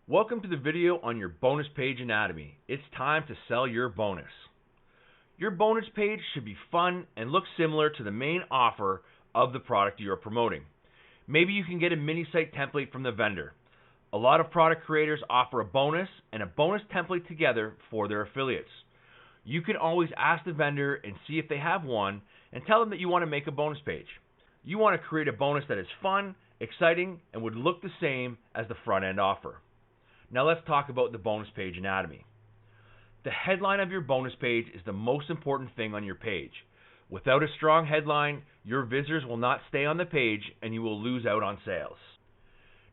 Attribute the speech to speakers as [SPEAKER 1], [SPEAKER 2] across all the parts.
[SPEAKER 1] Welcome to the video on your bonus page anatomy. It's time to sell your bonus. Your bonus page should be fun and look similar to the main offer of the product you are promoting. Maybe you can get a mini site template from the vendor. A lot of product creators offer a bonus and a bonus template together for their affiliates. You can always ask the vendor and see if they have one and tell them that you want to make a bonus page. You want to create a bonus that is fun, exciting, and would look the same as the front end offer. Now let's talk about the bonus page anatomy. The headline of your bonus page is the most important thing on your page. Without a strong headline, your visitors will not stay on the page and you will lose out on sales.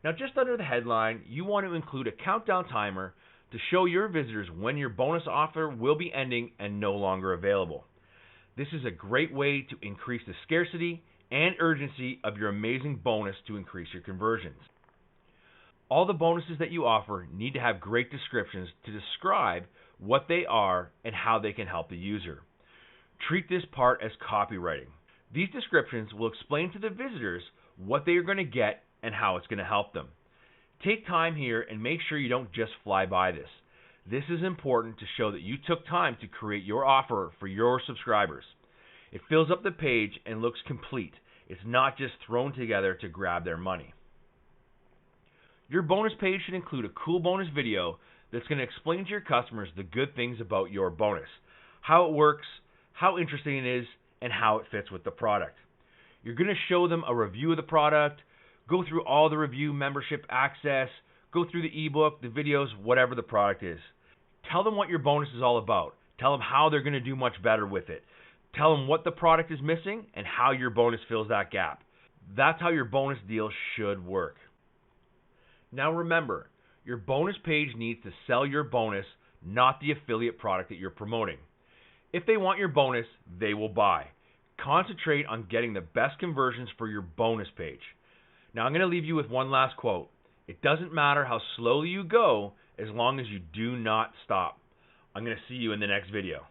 [SPEAKER 1] Now just under the headline, you want to include a countdown timer to show your visitors when your bonus offer will be ending and no longer available. This is a great way to increase the scarcity and urgency of your amazing bonus to increase your conversions. All the bonuses that you offer need to have great descriptions to describe what they are and how they can help the user. Treat this part as copywriting. These descriptions will explain to the visitors what they are going to get and how it's going to help them. Take time here and make sure you don't just fly by this. This is important to show that you took time to create your offer for your subscribers. It fills up the page and looks complete. It's not just thrown together to grab their money. Your bonus page should include a cool bonus video that's going to explain to your customers the good things about your bonus, how it works, how interesting it is, and how it fits with the product. You're going to show them a review of the product, go through all the review membership access, go through the ebook, the videos, whatever the product is. Tell them what your bonus is all about. Tell them how they're going to do much better with it. Tell them what the product is missing and how your bonus fills that gap. That's how your bonus deal should work. Now remember, your bonus page needs to sell your bonus, not the affiliate product that you're promoting. If they want your bonus, they will buy. Concentrate on getting the best conversions for your bonus page. Now I'm going to leave you with one last quote. It doesn't matter how slowly you go as long as you do not stop. I'm going to see you in the next video.